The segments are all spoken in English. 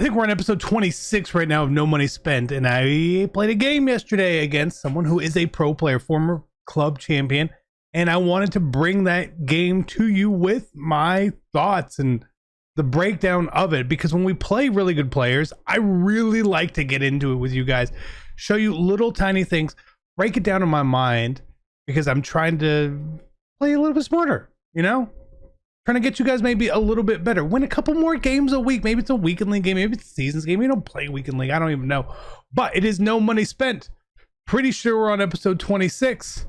think we're on episode 26 right now of No Money Spent, and I played a game yesterday against someone who is a pro player, former club champion, and I wanted to bring that game to you with my thoughts and the breakdown of it, because when we play really good players, I really like to get into it with you guys, show you little tiny things, break it down in my mind, because I'm trying to play a little bit smarter, you know? Trying to get you guys maybe a little bit better. Win a couple more games a week. Maybe it's a weekend league game. Maybe it's a seasons game. We don't play weekend league. I don't even know. But it is No Money Spent. Pretty sure we're on episode 26.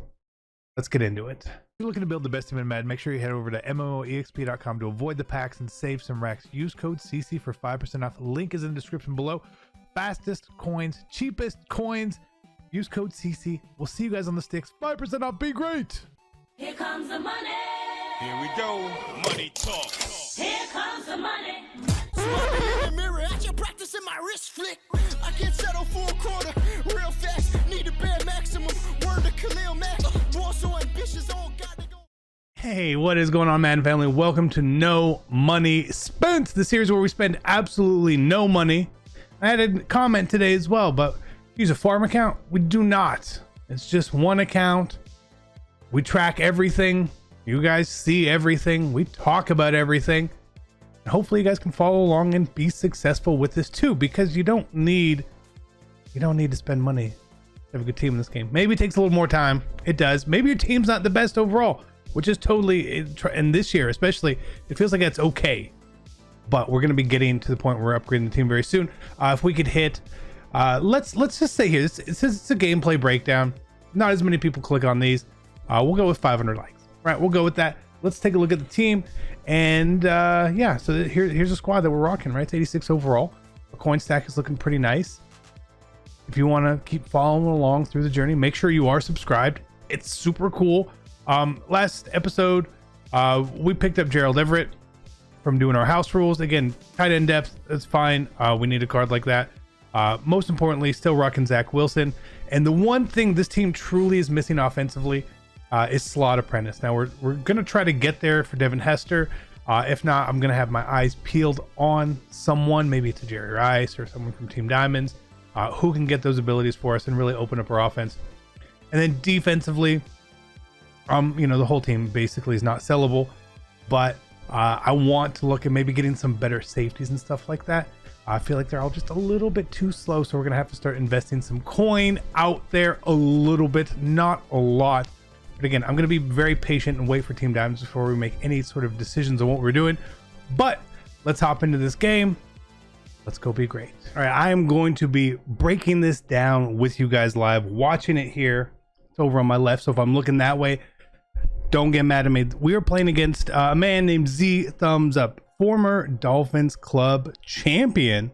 Let's get into it. If you're looking to build the best team in Madden, make sure you head over to MMOEXP.com to avoid the packs and save some racks. Use code CC for 5% off. Link is in the description below. Fastest coins, cheapest coins. Use code CC. We'll see you guys on the sticks. 5% off. Be great. Here comes the money. Here we go. Money talk. Here comes the money. Smoking in the mirror, I just practicing my wrist flick. I can settle for a quarter real fast. Need a bare maximum. Word to Khalil Mack. War so ambitious, all got to go. Hey, what is going on, Madden family? Welcome to No Money Spent, the series where we spend absolutely no money. I had a comment today as well, but use a farm account? We do not. It's just one account. We track everything. You guys see everything. We talk about everything. And hopefully you guys can follow along and be successful with this too, because you don't need to spend money to have a good team in this game. Maybe it takes a little more time. It does. Maybe your team's not the best overall, which is totally, and this year especially, it feels like it's okay. But we're going to be getting to the point where we're upgrading the team very soon. If we could hit, let's just say here, it says it's a gameplay breakdown. Not as many people click on these. We'll go with 500 likes. Right, we'll go with that. Let's take a look at the team, and yeah, so here's a squad that we're rocking. Right, it's 86 overall. The coin stack is looking pretty nice. If you want to keep following along through the journey, make sure you are subscribed. It's super cool. Last episode, we picked up Gerald Everett from doing our house rules. Again, tight end depth, that's fine. We need a card like that. Most importantly, still rocking Zach Wilson. And the one thing this team truly is missing offensively is slot apprentice. Now we're gonna try to get there for Devin Hester. If not, I'm gonna have my eyes peeled on someone. Maybe it's a Jerry Rice or someone from Team Diamonds who can get those abilities for us and really open up our offense. And then defensively, you know, the whole team basically is not sellable, but I want to look at maybe getting some better safeties and stuff like that. I feel like they're all just a little bit too slow, so we're gonna have to start investing some coin out there a little bit, not a lot. But again, I'm going to be very patient and wait for Team Diamonds before we make any sort of decisions on what we're doing. But let's hop into this game. Let's go be great. All right, I am going to be breaking this down with you guys live, watching it here. It's over on my left, so if I'm looking that way, don't get mad at me. We are playing against a man named Z Thumbs Up, former Dolphins club champion.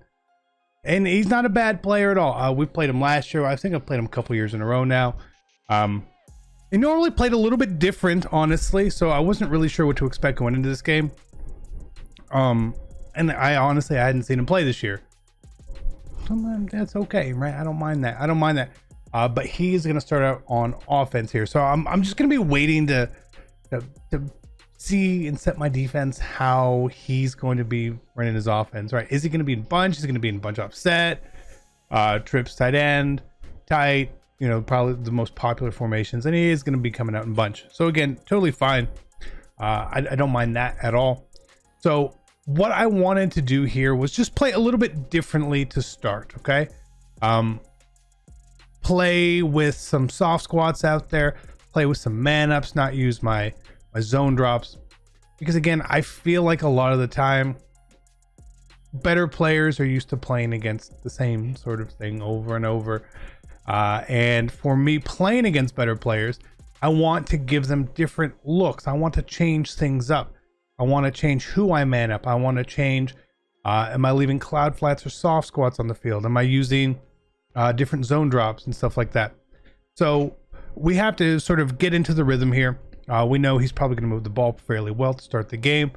And he's not a bad player at all. We played him last year. I think I've played him a couple years in a row now. He normally played a little bit different, honestly, so I wasn't really sure what to expect going into this game. And I hadn't seen him play this year. That's okay, right? I don't mind that. But he's going to start out on offense here. So I'm just going to be waiting to see and set my defense how he's going to be running his offense, right? Is he going to be in bunch? Is he going to be in bunch offset? Trips tight end, tight. You know, probably the most popular formations, and he is going to be coming out in bunch. So again, totally fine. I don't mind that at all. So what I wanted to do here was just play a little bit differently to start. Okay. Play with some soft squats out there, play with some man ups, not use my zone drops, because again, I feel like a lot of the time better players are used to playing against the same sort of thing over and over. And for me playing against better players, I want to give them different looks. I want to change things up. I want to change who I man up. I want to change, am I leaving cloud flats or soft squats on the field? Am I using different zone drops and stuff like that? So we have to sort of get into the rhythm here. We know he's probably going to move the ball fairly well to start the game,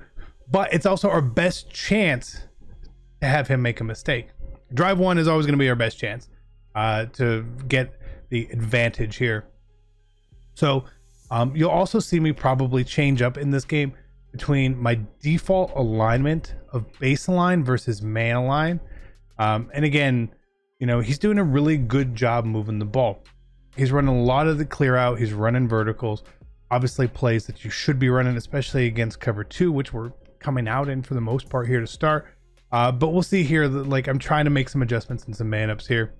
but it's also our best chance to have him make a mistake. Drive one is always going to be our best chance to get the advantage here. So you'll also see me probably change up in this game between my default alignment of baseline versus man align. And again, you know, he's doing a really good job moving the ball. He's running a lot of the clear out. He's running verticals, obviously plays that you should be running, especially against cover 2, which we're coming out in for the most part here to start. But we'll see here that, like, I'm trying to make some adjustments and some man ups here,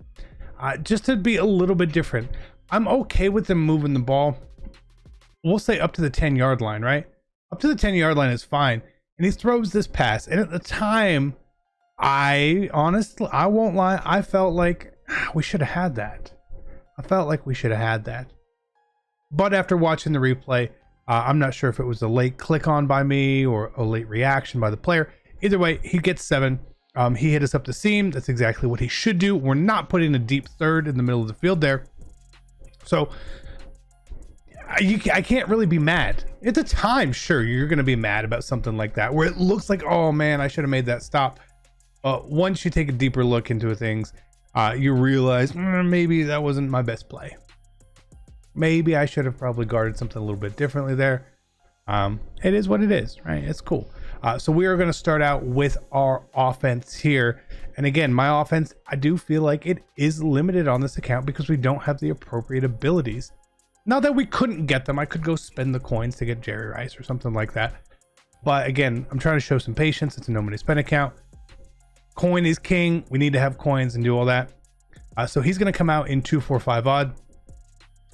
just to be a little bit different. I'm okay with them moving the ball. We'll say up to the 10-yard line, right? Up to the 10-yard line is fine. And he throws this pass. And at the time, I won't lie, I felt like we should have had that. But after watching the replay, I'm not sure if it was a late click on by me or a late reaction by the player. Either way, he gets 7. He hit us up the seam. That's exactly what he should do. We're not putting a deep third in the middle of the field there. So I can't really be mad. At the time, sure, you're going to be mad about something like that, where it looks like, oh man, I should have made that stop. But once you take a deeper look into things, you realize maybe that wasn't my best play. Maybe I should have probably guarded something a little bit differently there. It is what it is, right? It's cool. So we are going to start out with our offense here. And again, my offense, I do feel like it is limited on this account because we don't have the appropriate abilities. Not that we couldn't get them. I could go spend the coins to get Jerry Rice or something like that. But again, I'm trying to show some patience. It's a no money spend account. Coin is king. We need to have coins and do all that. So he's going to come out in 2-4-5 odd.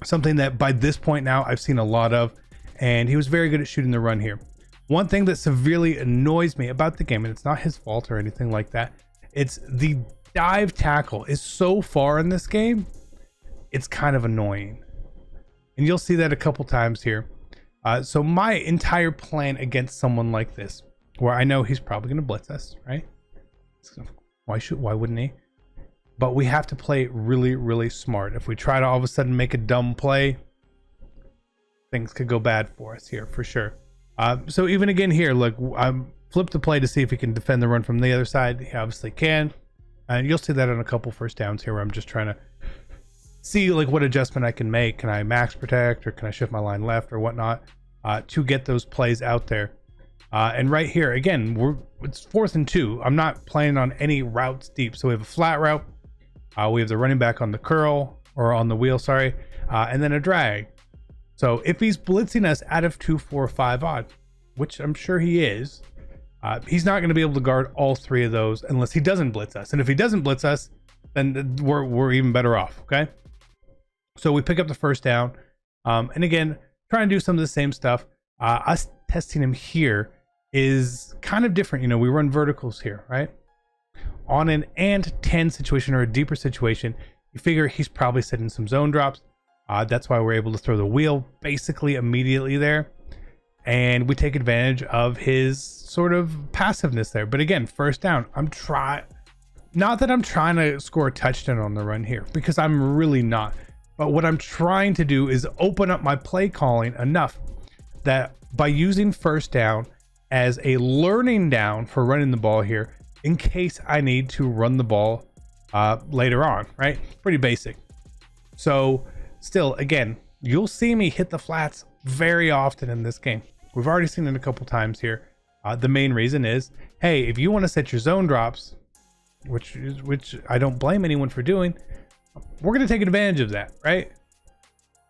Something that by this point now I've seen a lot of. And he was very good at shooting the run here. One thing that severely annoys me about the game, and it's not his fault or anything like that, it's the dive tackle is so far in this game, it's kind of annoying. And you'll see that a couple times here. So my entire plan against someone like this, where I know he's probably going to blitz us, right? Why wouldn't he? But we have to play really, really smart. If we try to all of a sudden make a dumb play, things could go bad for us here for sure. So even again here, look, I'm flip the play to see if he can defend the run from the other side. He obviously can. And you'll see that on a couple first downs here where I'm just trying to see like what adjustment I can make. Can I max protect or can I shift my line left or whatnot to get those plays out there? And right here, again, it's 4th and 2. I'm not planning on any routes deep. So we have a flat route. We have the running back on the curl or on the wheel, sorry, and then a drag. So if he's blitzing us out of 2-4-5 odd, which I'm sure he is, he's not going to be able to guard all 3 of those unless he doesn't blitz us. And if he doesn't blitz us, then we're even better off. Okay. So we pick up the first down. And again, trying to do some of the same stuff. Us testing him here is kind of different. You know, we run verticals here, right? On an and 10 situation or a deeper situation, you figure he's probably setting some zone drops. That's why we're able to throw the wheel basically immediately there. And we take advantage of his sort of passiveness there. But again, first down, not that I'm trying to score a touchdown on the run here, because I'm really not. But what I'm trying to do is open up my play calling enough that by using first down as a learning down for running the ball here, in case I need to run the ball later on, right? Pretty basic. So still, again, you'll see me hit the flats very often in this game. We've already seen it a couple times here. The main reason is, hey, if you want to set your zone drops, which I don't blame anyone for doing, we're going to take advantage of that, right?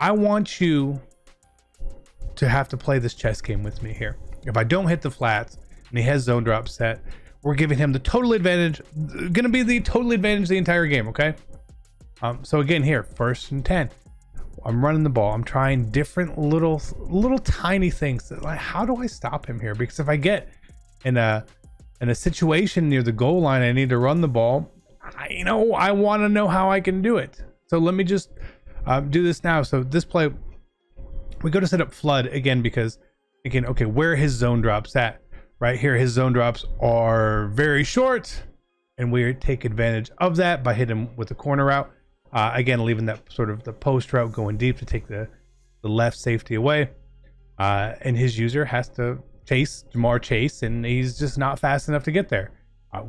I want you to have to play this chess game with me here. If I don't hit the flats and he has zone drops set, we're giving him the total advantage, going to be the total advantage the entire game, okay? So again here, 1st and 10. I'm running the ball. I'm trying different little tiny things. That, like, how do I stop him here? Because if I get in a situation near the goal line, I need to run the ball. I want to know how I can do it. So let me just do this now. So this play, we go to set up flood again because again, okay, where are his zone drops at? Right here, his zone drops are very short, and we take advantage of that by hitting him with the corner route. Again, leaving that sort of the post route going deep to take the left safety away. And his user has to chase Jamar Chase, and he's just not fast enough to get there.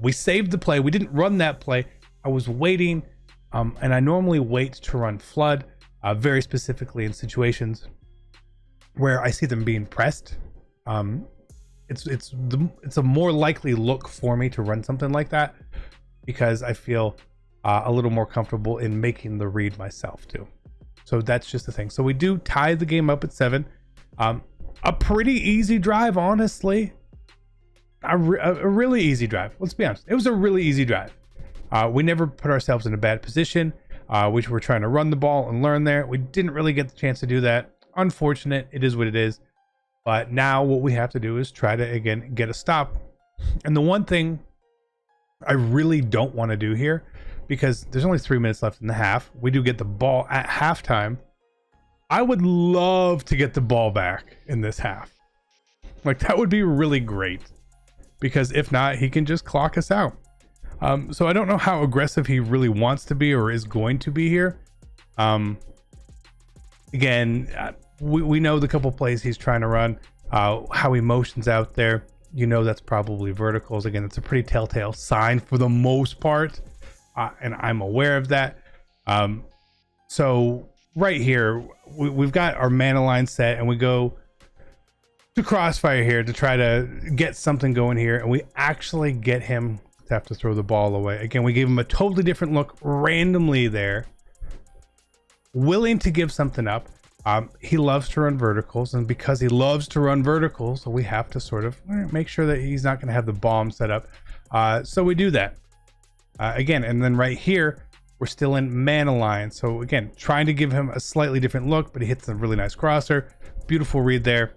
We saved the play. We didn't run that play. I was waiting, and I normally wait to run flood, very specifically in situations where I see them being pressed. It's a more likely look for me to run something like that. because I feel a little more comfortable in making the read myself too. So that's just the thing. So we do tie the game up at 7. A pretty easy drive, honestly. A really easy drive. Let's be honest. It was a really easy drive. We never put ourselves in a bad position. We were trying to run the ball and learn there. We didn't really get the chance to do that. Unfortunate. It is what it is. But now what we have to do is try to, again, get a stop. And the one thing I really don't want to do here, because there's only 3 minutes left in the half. We do get the ball at halftime. I would love to get the ball back in this half. Like, that would be really great. Because if not, he can just clock us out. So I don't know how aggressive he really wants to be or is going to be here. Again, we know the couple plays he's trying to run, how he motions out there. You know that's probably verticals. Again, it's a pretty telltale sign for the most part. And I'm aware of that. So right here, we've got our mana line set, and we go to crossfire here to try to get something going here, and we actually get him to have to throw the ball away. Again, we gave him a totally different look randomly there, willing to give something up. He loves to run verticals, and because he loves to run verticals, we have to sort of make sure that he's not going to have the bomb set up. So we do that. Again, and then right here, we're still in mana line. So again, trying to give him a slightly different look, but he hits a really nice crosser. Beautiful read there.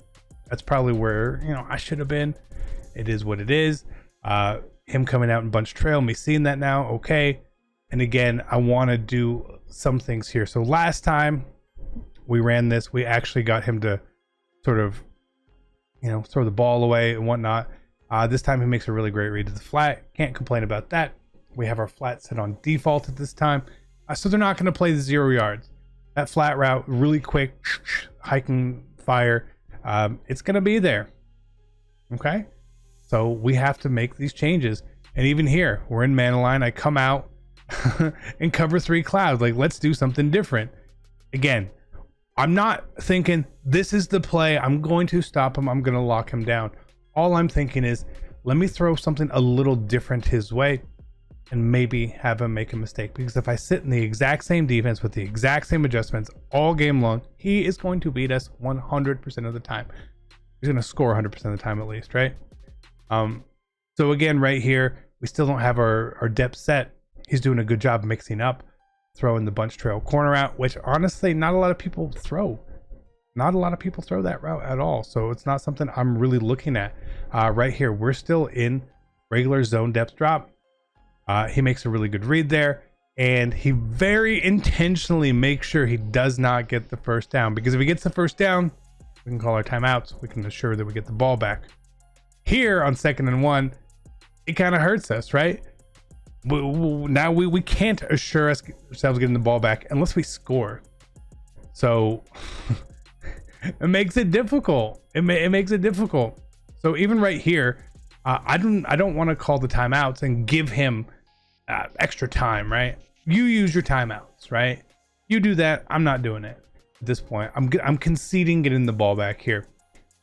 That's probably where, I should have been. It is what it is. Him coming out in bunch trail, me seeing that now. Okay. And again, I want to do some things here. So last time we ran this, we actually got him to sort of, throw the ball away and whatnot. This time he makes a really great read to the flat. Can't complain about that. We have our flat set on default at this time. So they're not going to play the 0 yards. That flat route, really quick, hiking fire. It's going to be there. Okay. So we have to make these changes. And even here, we're in mana line. I come out and cover 3 clouds. Like, let's do something different. Again, I'm not thinking this is the play. I'm going to stop him. I'm going to lock him down. All I'm thinking is, let me throw something a little different his way and maybe have him make a mistake. Because if I sit in the exact same defense with the exact same adjustments all game long, he is going to beat us 100% of the time. He's going to score 100% of the time at least, right? So again, right here, we still don't have our depth set. He's doing a good job mixing up, throwing the bunch trail corner out, which honestly, not a lot of people throw. Not a lot of people throw that route at all. So it's not something I'm really looking at. Right here, we're still in regular zone depth drop. He makes a really good read there, and he very intentionally makes sure he does not get the first down, because if he gets the first down, we can call our timeouts. We can assure that we get the ball back. Here on 2nd and 1, it kind of hurts us, right? Now we can't assure ourselves getting the ball back unless we score. So it makes it difficult. It makes it difficult. So even right here, I don't want to call the timeouts and give him extra time, right? You use your timeouts, right? You do that. I'm not doing it at this point. I'm conceding getting the ball back here.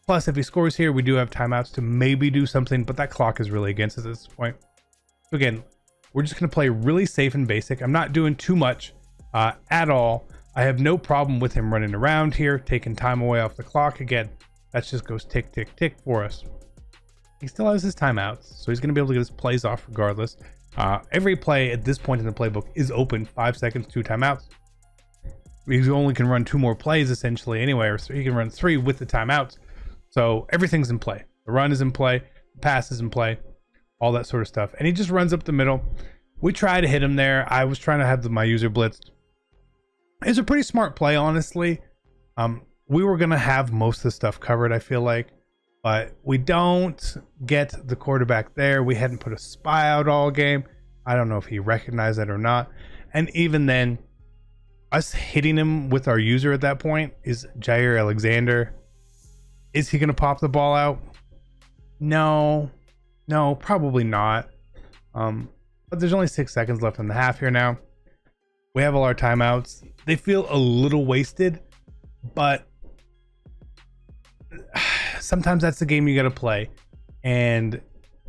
Plus, if he scores here, we do have timeouts to maybe do something, but that clock is really against us at this point. So again, we're just going to play really safe and basic. I'm not doing too much at all. I have no problem with him running around here, taking time away off the clock. Again, that just goes tick, tick, tick for us. He still has his timeouts, so he's going to be able to get his plays off regardless. Every play at this point in the playbook is open. 5 seconds, 2 timeouts. He only can run 2 more plays essentially anyway, or he can run 3 with the timeouts. So everything's in play. The run is in play, the pass is in play, all that sort of stuff. And he just runs up the middle. We try to hit him there. I was trying to have my user blitzed. It's a pretty smart play, honestly. We were going to have most of the stuff covered, I feel like. But we don't get the quarterback there. We hadn't put a spy out all game. I don't know if he recognized that or not. And even then, us hitting him with our user at that point is Jair Alexander. Is he going to pop the ball out? No, probably not. But there's only 6 seconds left in the half here now. We have all our timeouts. They feel a little wasted, but sometimes that's the game you got to play. And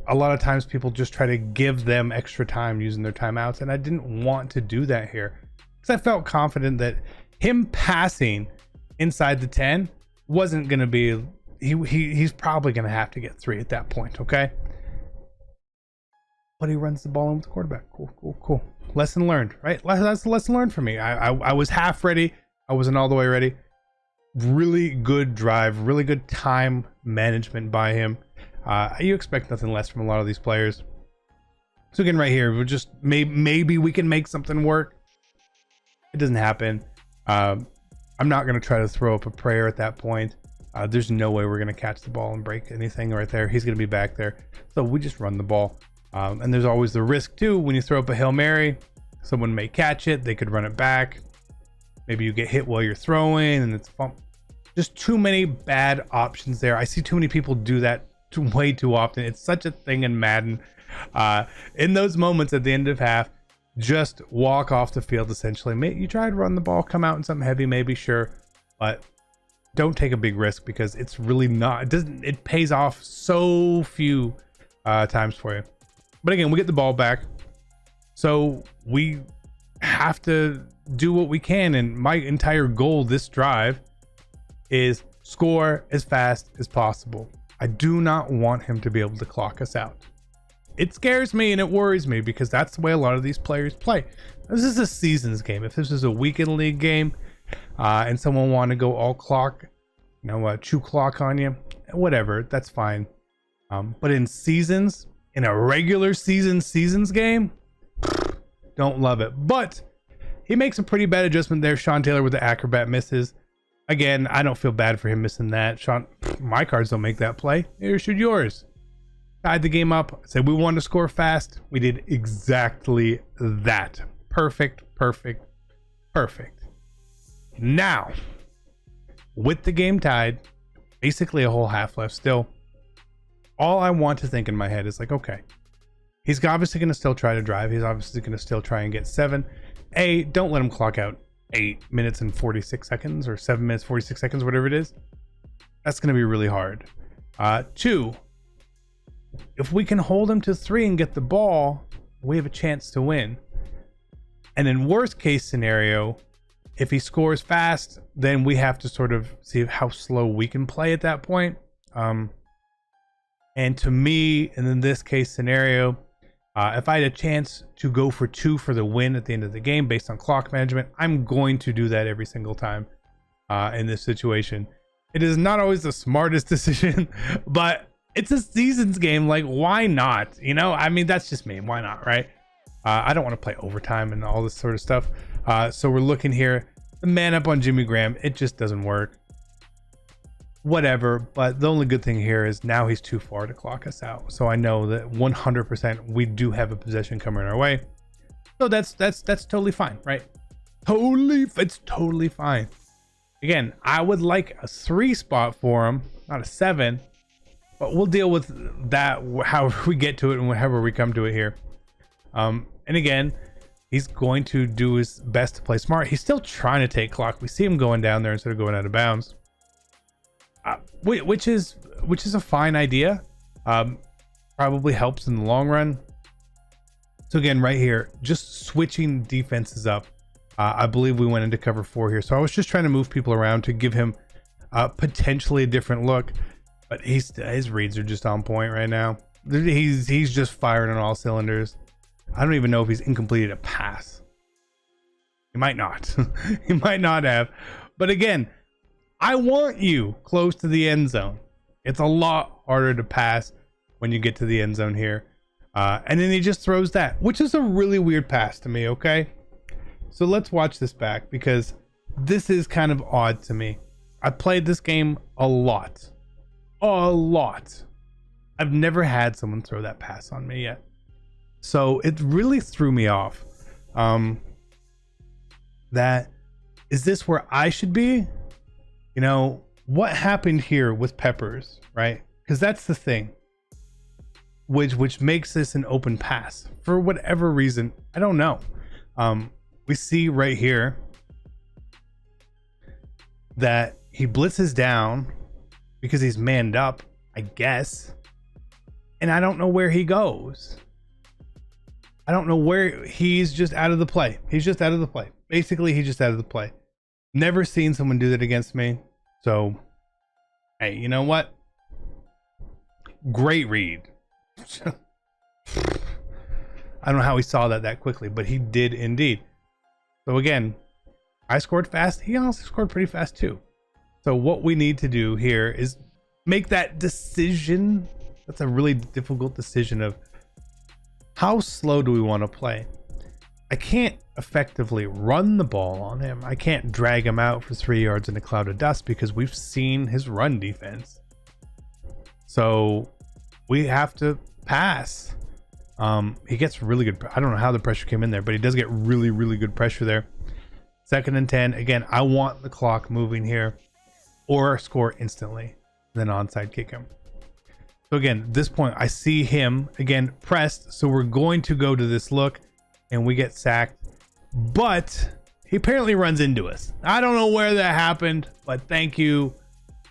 a lot of times people just try to give them extra time using their timeouts, and I didn't want to do that here because I felt confident that him passing inside the 10 wasn't going to be, he's probably going to have to get 3 at that point, okay? But he runs the ball in with the quarterback. Cool. Lesson learned, right? That's the lesson learned for me. I was half ready. I wasn't all the way ready. Really good drive, really good time management by him. You expect nothing less from a lot of these players. So again, right here, we're just maybe we can make something work. It doesn't happen. I'm not going to try to throw up a prayer at that point. There's no way we're going to catch the ball and break anything right there. He's going to be back there. So we just run the ball. And there's always the risk too, when you throw up a Hail Mary, someone may catch it. They could run it back. Maybe you get hit while you're throwing and it's fun. Just too many bad options there. I see too many people do that way too often. It's such a thing in Madden. In those moments at the end of half, just walk off the field essentially. You try to run the ball, come out in something heavy, maybe, sure, but don't take a big risk because it's really not, it pays off so few times for you. But again, we get the ball back, so we have to do what we can, and my entire goal this drive is score as fast as possible. I do not want him to be able to clock us out. It scares me and it worries me because that's the way a lot of these players play. This is a seasons game. If this is a weekend league game and someone want to go all clock, chew clock on you, whatever, that's fine. But in seasons, in a regular seasons game, don't love it. But he makes a pretty bad adjustment there. Sean Taylor with the acrobat misses. Again, I don't feel bad for him missing that. Sean, my cards don't make that play. Neither should yours. Tied the game up. Said we wanted to score fast. We did exactly that. Perfect. Now, with the game tied, basically a whole half left still, all I want to think in my head is like, okay, he's obviously going to still try to drive. He's obviously going to still try and get 7. Don't let him clock out 8 minutes and 46 seconds or 7 minutes 46 seconds, whatever it is. That's going to be really hard. 2, if we can hold him to 3 and get the ball, we have a chance to win. And in worst case scenario, if he scores fast, then we have to sort of see how slow we can play at that point. And to me, and in this case scenario, if I had a chance to go for 2 for the win at the end of the game based on clock management, I'm going to do that every single time in this situation. It is not always the smartest decision, but it's a seasons game. Like, why not? I mean, that's just me. Why not, right? I don't want to play overtime and all this sort of stuff. So we're looking here. The man up on Jimmy Graham. It just doesn't work. Whatever. But the only good thing here is now he's too far to clock us out. So I know that 100% we do have a possession coming our way. So that's totally fine, right? It's totally fine. Again, I would like a 3 spot for him, not a 7. But we'll deal with that however we get to it and however we come to it here. And again, he's going to do his best to play smart. He's still trying to take clock. We see him going down there instead of going out of bounds, which is a fine idea. Probably helps in the long run. So again, right here, just switching defenses up. I believe we went into cover 4 here. So I was just trying to move people around to give him potentially a different look. But his reads are just on point right now. He's just firing on all cylinders. I don't even know if he's incompleted a pass. He might not. He might not have. But again, I want you close to the end zone. It's a lot harder to pass when you get to the end zone here. And then he just throws that, which is a really weird pass to me, okay? So let's watch this back because this is kind of odd to me. I played this game a lot. I've never had someone throw that pass on me yet. So it really threw me off. That is this where I should be? What happened here with Peppers, right? Because that's the thing. Which makes this an open pass. For whatever reason, I don't know. We see right here that he blitzes down because he's manned up, I guess. and I don't know where he goes. I don't know where he's just out of the play. He's just out of the play. Basically, he's just out of the play. Never seen someone do that against me. So, hey, you know what? Great read. I don't know how he saw that quickly, but he did indeed. So again, I scored fast. He also scored pretty fast too. So what we need to do here is make that decision. That's a really difficult decision of how slow do we want to play. I can't effectively run the ball on him. I can't drag him out for 3 yards in a cloud of dust because we've seen his run defense. So we have to pass. He gets really good. I don't know how the pressure came in there, but he does get really, really good pressure there. 2nd and 10. Again, I want the clock moving here or score instantly, then onside kick him. So again, at this point, I see him again pressed. So we're going to go to this look and we get sacked, but he apparently runs into us. I don't know where that happened, but thank you.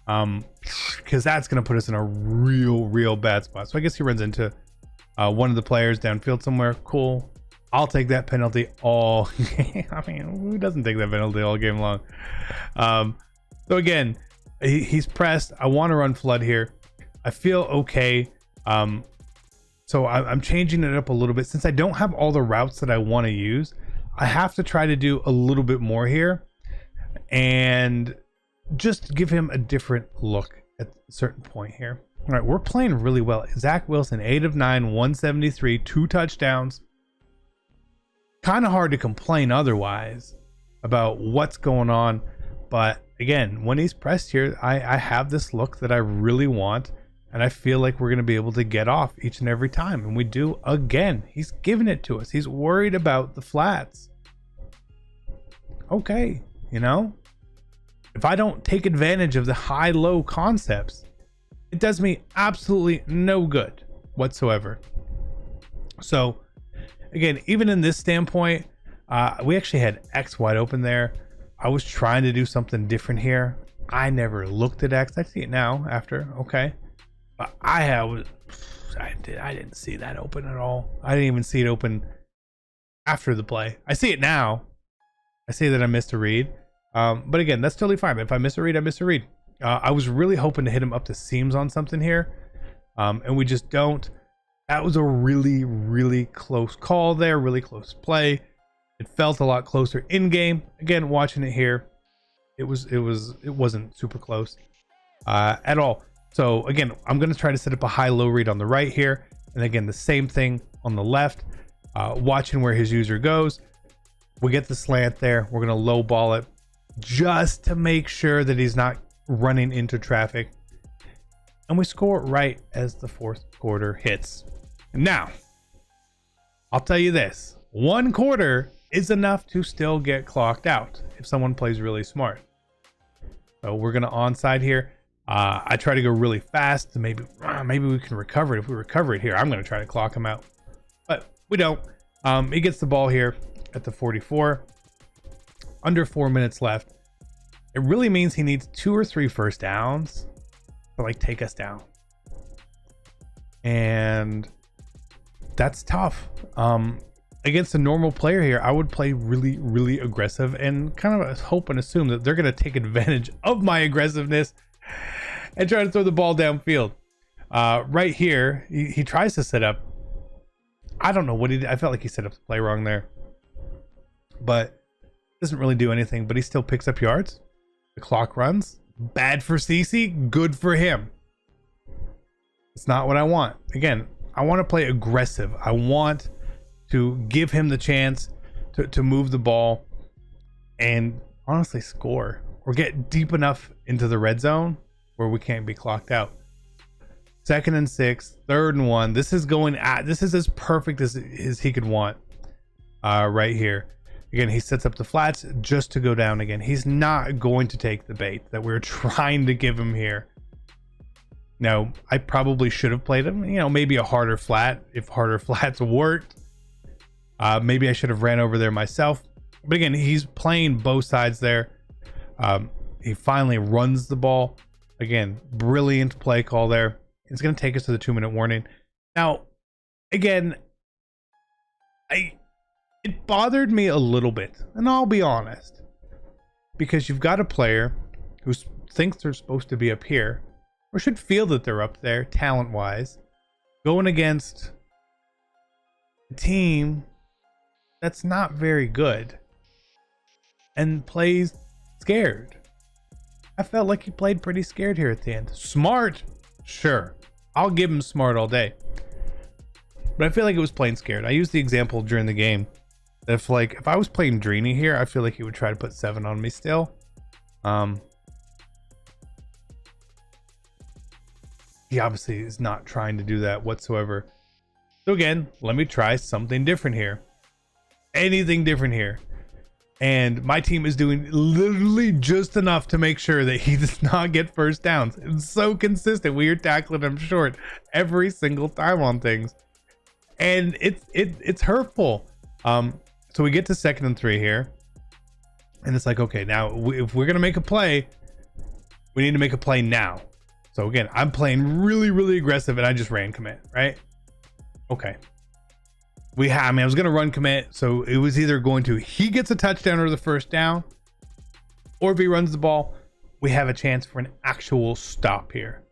Because that's going to put us in a real bad spot. So I guess he runs into one of the players downfield somewhere. Cool. I'll take that penalty all game. I mean, who doesn't take that penalty all game long? So again, he's pressed. I want to run flood here. I feel okay. So I'm changing it up a little bit. Since I don't have all the routes that I want to use, I have to try to do a little bit more here and just give him a different look at a certain point here. All right, we're playing really well. Zach Wilson, 8 of 9, 173, 2 touchdowns. Kind of hard to complain otherwise about what's going on. But again, when he's pressed here, I have this look that I really want. And I feel like we're going to be able to get off each and every time. And we do again. He's giving it to us. He's worried about the flats. Okay, you know? If I don't take advantage of the high-low concepts, it does me absolutely no good whatsoever. So, again, even in this standpoint, we actually had X wide open there. I was trying to do something different here. I never looked at X. I see it now after. Okay. But I didn't see that open at all. I didn't even see it open after the play. I see it now. I see that I missed a read. But again, that's totally fine. If I miss a read, I miss a read. I was really hoping to hit him up the seams on something here. And we just don't. That was a really close call there. Really close play. It felt a lot closer in game. Again, watching it here, it wasn't super close at all. So again, I'm going to try to set up a high-low read on the right here. And again, the same thing on the left, watching where his user goes. We get the slant there. We're going to low ball it just to make sure that he's not running into traffic. And we score right as the 4th quarter hits. Now, I'll tell you this. 1 quarter is enough to still get clocked out if someone plays really smart. So we're going to onside here. I try to go really fast to maybe we can recover it. If we recover it here, I'm going to try to clock him out. But we don't. He gets the ball here at the 44. Under 4 minutes left. It really means he needs 2 or 3 first downs to like take us down. And that's tough. Against a normal player here, I would play really aggressive and kind of hope and assume that they're going to take advantage of my aggressiveness and try to throw the ball downfield. Right here, he tries to set up. I don't know what he did. I felt like he set up the play wrong there. But doesn't really do anything, but he still picks up yards. The clock runs. Bad for CC, good for him. It's not what I want. Again, I want to play aggressive. I want to give him the chance to move the ball and honestly score or get deep enough into the red zone where we can't be clocked out. 2nd and 6, 3rd and 1. This is as perfect as he could want right here. Again, he sets up the flats just to go down again. He's not going to take the bait that we're trying to give him here. Now, I probably should have played him, maybe a harder flat if harder flats worked. Maybe I should have ran over there myself. But again, he's playing both sides there. He finally runs the ball. Again, brilliant play call there. It's going to take us to the 2-minute warning. Now, again, it bothered me a little bit, and I'll be honest, because you've got a player who thinks they're supposed to be up here, or should feel that they're up there talent-wise, going against a team that's not very good and plays scared. I felt like he played pretty scared here at the end. Smart, sure, I'll give him smart all day, but I feel like it was playing scared. I used the example during the game that if I was playing Dreeny here, I feel like he would try to put 7 on me still. He obviously is not trying to do that whatsoever. So again, let me try something different here. Anything different here. And my team is doing literally just enough to make sure that he does not get first downs. It's so consistent. We are tackling him short every single time on things. And it's hurtful. So we get to 2nd and 3 here. And it's like, okay, now if we're going to make a play, we need to make a play now. So again, I'm playing really, really aggressive, and I just ran commit, right? Okay. I was going to run commit, so it was either he gets a touchdown or the first down, or if he runs the ball, we have a chance for an actual stop here.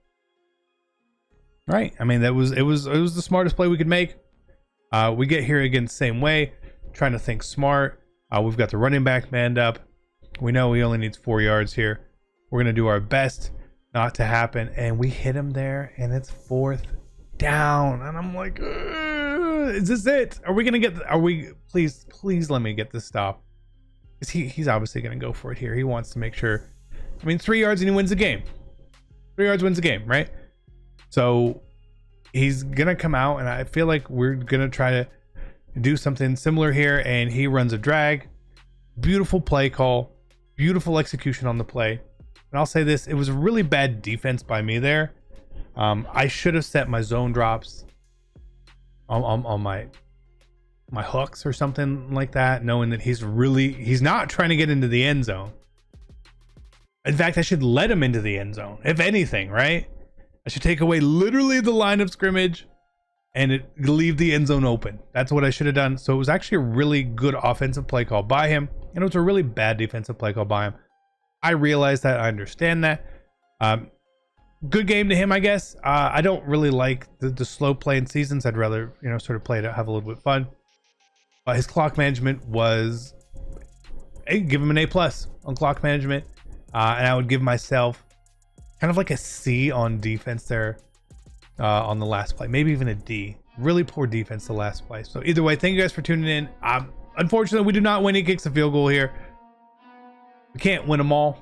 Right? I mean, it was the smartest play we could make. We get here again the same way, trying to think smart. We've got the running back manned up. We know he only needs 4 yards here. We're going to do our best not to happen, and we hit him there, and it's 4th down, and I'm like, is this it? Please let me get this stop, because he's obviously going to go for it here. He wants to make sure. I mean, 3 yards and he wins the game. 3 yards wins the game, right? So he's gonna come out, and I feel like we're gonna try to do something similar here, and he runs a drag. Beautiful play call, beautiful execution on the play. And I'll say this, it was a really bad defense by me there. I should have set my zone drops on my hooks or something like that, knowing that he's not trying to get into the end zone. In fact, I should let him into the end zone, if anything, right? I should take away literally the line of scrimmage and leave the end zone open. That's what I should have done. So it was actually a really good offensive play call by him, and it was a really bad defensive play call by him. I realize that. I understand that. Good game to him, I guess. I don't really like the slow play in seasons. I'd rather, sort of play to have a little bit of fun. His clock management was, give him an A+ on clock management. And I would give myself kind of like a C on defense there on the last play. Maybe even a D. Really poor defense the last play. So either way, thank you guys for tuning in. Unfortunately, we do not win. He kicks a field goal here. We can't win them all.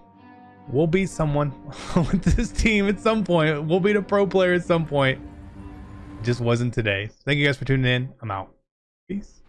We'll beat someone with this team at some point. We'll beat a pro player at some point. It just wasn't today. Thank you guys for tuning in. I'm out. Peace.